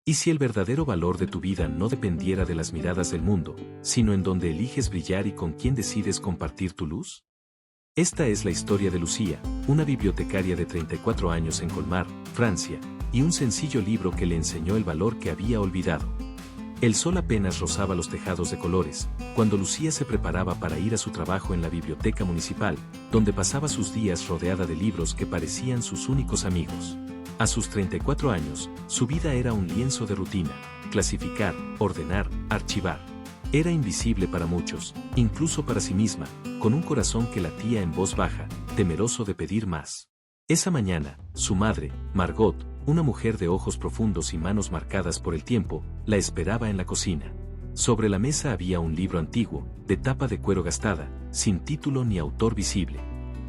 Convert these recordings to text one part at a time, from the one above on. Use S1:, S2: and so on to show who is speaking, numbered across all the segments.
S1: ¿Y si el verdadero valor de tu vida no dependiera de las miradas del mundo, sino en donde eliges brillar y con quién decides compartir tu luz? Esta es la historia de Lucía, una bibliotecaria de 34 años en Colmar, Francia, y un sencillo libro que le enseñó el valor que había olvidado. El sol apenas rozaba los tejados de colores, cuando Lucía se preparaba para ir a su trabajo en la biblioteca municipal, donde pasaba sus días rodeada de libros que parecían sus únicos amigos. A sus 34 años, su vida era un lienzo de rutina: clasificar, ordenar, archivar. Era invisible para muchos, incluso para sí misma, con un corazón que latía en voz baja, temeroso de pedir más. Esa mañana, su madre, Margot, una mujer de ojos profundos y manos marcadas por el tiempo, la esperaba en la cocina. Sobre la mesa había un libro antiguo, de tapa de cuero gastada, sin título ni autor visible.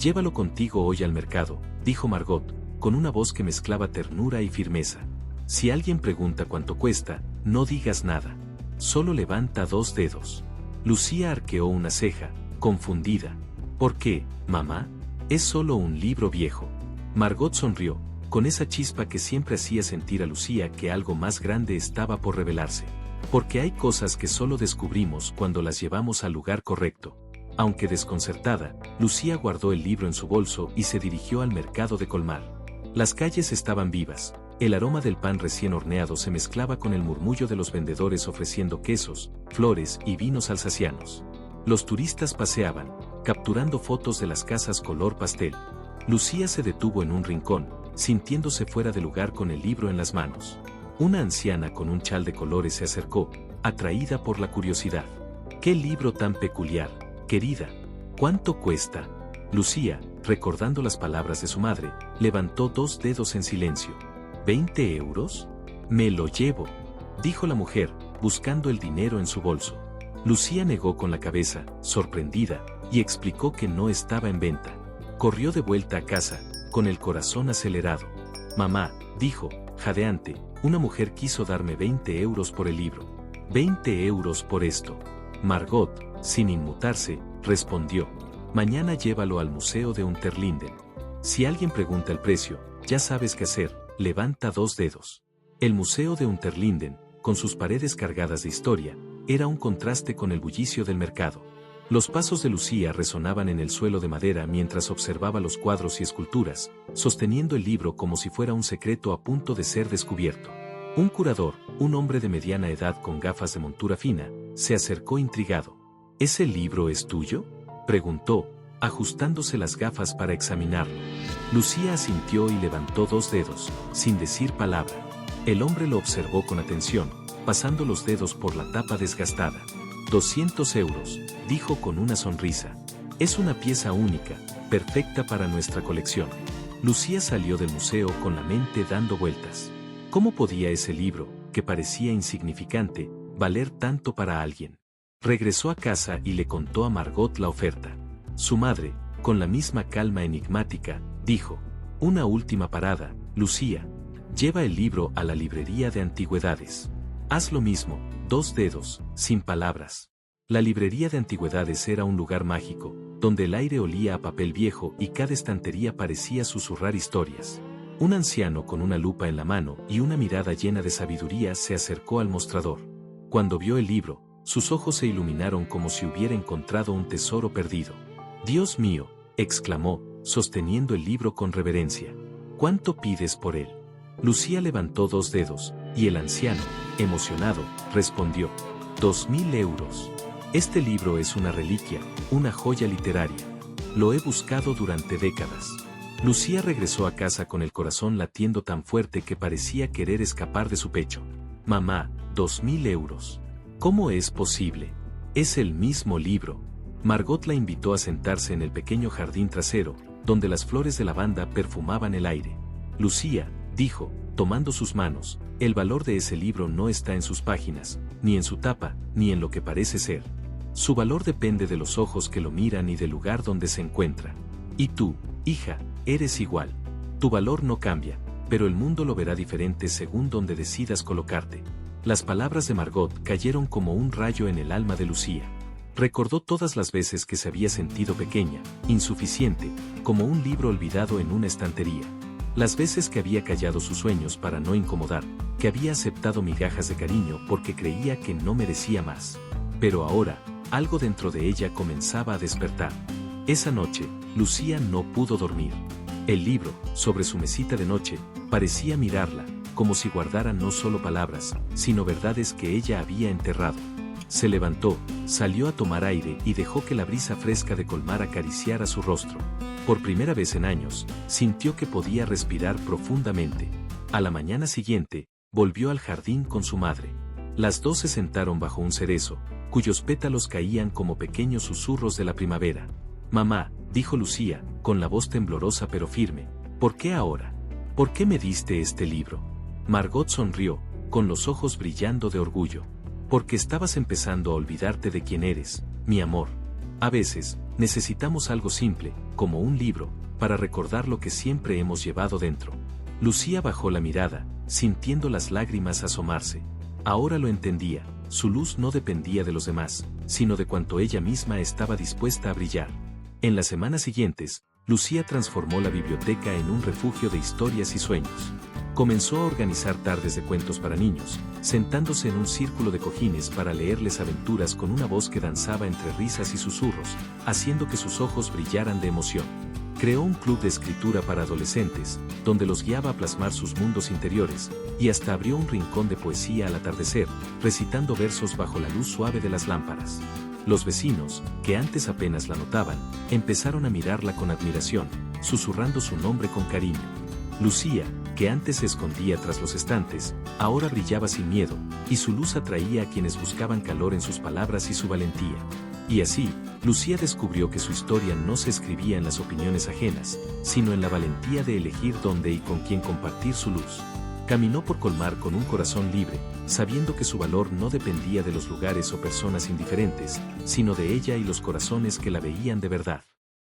S1: «Llévalo contigo hoy al mercado», dijo Margot, con una voz que mezclaba ternura y firmeza. «Si alguien pregunta cuánto cuesta, no digas nada. Solo levanta 2 dedos». Lucía arqueó una ceja, confundida. «¿Por qué, mamá? Es solo un libro viejo». Margot sonrió, con esa chispa que siempre hacía sentir a Lucía que algo más grande estaba por revelarse. Porque hay cosas que solo descubrimos cuando las llevamos al lugar correcto. Aunque desconcertada, Lucía guardó el libro en su bolso y se dirigió al mercado de Colmar. Las calles estaban vivas, el aroma del pan recién horneado se mezclaba con el murmullo de los vendedores ofreciendo quesos, flores y vinos alsacianos. Los turistas paseaban, capturando fotos de las casas color pastel. Lucía se detuvo en un rincón, sintiéndose fuera de lugar con el libro en las manos. Una anciana con un chal de colores se acercó, atraída por la curiosidad. «¿Qué libro tan peculiar, querida? ¿Cuánto cuesta?» Lucía, recordando las palabras de su madre, levantó 2 dedos en silencio. «¿20 euros? Me lo llevo», dijo la mujer, buscando el dinero en su bolso. Lucía negó con la cabeza, sorprendida, y explicó que no estaba en venta. Corrió de vuelta a casa, con el corazón acelerado. «Mamá», dijo, jadeante, «una mujer quiso darme 20 euros por el libro». «¿20 euros por esto?» Margot, sin inmutarse, respondió: «Mañana llévalo al Museo de Unterlinden. Si alguien pregunta el precio, ya sabes qué hacer, levanta 2 dedos». El Museo de Unterlinden, con sus paredes cargadas de historia, era un contraste con el bullicio del mercado. Los pasos de Lucía resonaban en el suelo de madera mientras observaba los cuadros y esculturas, sosteniendo el libro como si fuera un secreto a punto de ser descubierto. Un curador, un hombre de mediana edad con gafas de montura fina, se acercó intrigado. «¿Ese libro es tuyo?», preguntó, ajustándose las gafas para examinarlo. Lucía asintió y levantó 2 dedos, sin decir palabra. El hombre lo observó con atención, pasando los dedos por la tapa desgastada. «200 euros», dijo con una sonrisa. «Es una pieza única, perfecta para nuestra colección». Lucía salió del museo con la mente dando vueltas. ¿Cómo podía ese libro, que parecía insignificante, valer tanto para alguien? Regresó a casa y le contó a Margot la oferta. Su madre, con la misma calma enigmática, dijo: «Una última parada, Lucía. Lleva el libro a la librería de antigüedades. Haz lo mismo». 2 dedos, sin palabras. La librería de antigüedades era un lugar mágico, donde el aire olía a papel viejo y cada estantería parecía susurrar historias. Un anciano con una lupa en la mano y una mirada llena de sabiduría se acercó al mostrador. Cuando vio el libro, sus ojos se iluminaron como si hubiera encontrado un tesoro perdido. «Dios mío», exclamó, sosteniendo el libro con reverencia. «¿Cuánto pides por él?» Lucía levantó 2 dedos, y el anciano, emocionado, respondió: 2.000 euros. Este libro es una reliquia, una joya literaria. Lo he buscado durante décadas. Lucía regresó a casa con el corazón latiendo tan fuerte que parecía querer escapar de su pecho. «Mamá, 2.000 euros. ¿Cómo es posible? Es el mismo libro». Margot la invitó a sentarse en el pequeño jardín trasero, donde las flores de lavanda perfumaban el aire. «Lucía», dijo, tomando sus manos, «el valor de ese libro no está en sus páginas, ni en su tapa, ni en lo que parece ser. Su valor depende de los ojos que lo miran y del lugar donde se encuentra. Y tú, hija, eres igual. Tu valor no cambia, pero el mundo lo verá diferente según donde decidas colocarte». Las palabras de Margot cayeron como un rayo en el alma de Lucía. Recordó todas las veces que se había sentido pequeña, insuficiente, como un libro olvidado en una estantería. Las veces que había callado sus sueños para no incomodar, que había aceptado migajas de cariño porque creía que no merecía más. Pero ahora, algo dentro de ella comenzaba a despertar. Esa noche, Lucía no pudo dormir. El libro, sobre su mesita de noche, parecía mirarla, como si guardara no solo palabras, sino verdades que ella había enterrado. Se levantó, salió a tomar aire y dejó que la brisa fresca de Colmar acariciara su rostro. Por primera vez en años, sintió que podía respirar profundamente. A la mañana siguiente, volvió al jardín con su madre. Las dos se sentaron bajo un cerezo, cuyos pétalos caían como pequeños susurros de la primavera. «Mamá», dijo Lucía, con la voz temblorosa pero firme, «¿por qué ahora? ¿Por qué me diste este libro?» Margot sonrió, con los ojos brillando de orgullo. «Porque estabas empezando a olvidarte de quién eres, mi amor. A veces, necesitamos algo simple, como un libro, para recordar lo que siempre hemos llevado dentro». Lucía bajó la mirada, sintiendo las lágrimas asomarse. Ahora lo entendía, su luz no dependía de los demás, sino de cuanto ella misma estaba dispuesta a brillar. En las semanas siguientes, Lucía transformó la biblioteca en un refugio de historias y sueños. Comenzó a organizar tardes de cuentos para niños, sentándose en un círculo de cojines para leerles aventuras con una voz que danzaba entre risas y susurros, haciendo que sus ojos brillaran de emoción. Creó un club de escritura para adolescentes, donde los guiaba a plasmar sus mundos interiores, y hasta abrió un rincón de poesía al atardecer, recitando versos bajo la luz suave de las lámparas. Los vecinos, que antes apenas la notaban, empezaron a mirarla con admiración, susurrando su nombre con cariño. Lucía, que antes se escondía tras los estantes, ahora brillaba sin miedo, y su luz atraía a quienes buscaban calor en sus palabras y su valentía. Y así, Lucía descubrió que su historia no se escribía en las opiniones ajenas, sino en la valentía de elegir dónde y con quién compartir su luz. Caminó por Colmar con un corazón libre, sabiendo que su valor no dependía de los lugares o personas indiferentes, sino de ella y los corazones que la veían de verdad.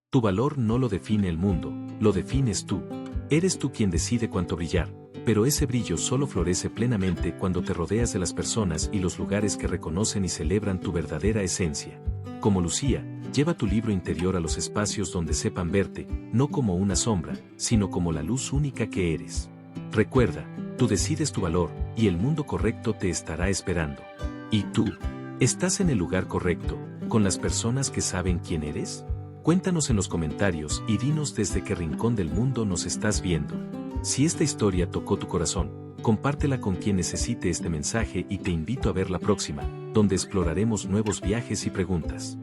S1: Tu valor no lo define el mundo, lo defines tú. Eres tú quien decide cuánto brillar, pero ese brillo solo florece plenamente cuando te rodeas de las personas y los lugares que reconocen y celebran tu verdadera esencia. Como Lucía, lleva tu libro interior a los espacios donde sepan verte, no como una sombra, sino como la luz única que eres. Recuerda, tú decides tu valor, y el mundo correcto te estará esperando. ¿Y tú? ¿Estás en el lugar correcto, con las personas que saben quién eres? Cuéntanos en los comentarios y dinos desde qué rincón del mundo nos estás viendo. Si esta historia tocó tu corazón, compártela con quien necesite este mensaje y te invito a ver la próxima, donde exploraremos nuevos viajes y preguntas.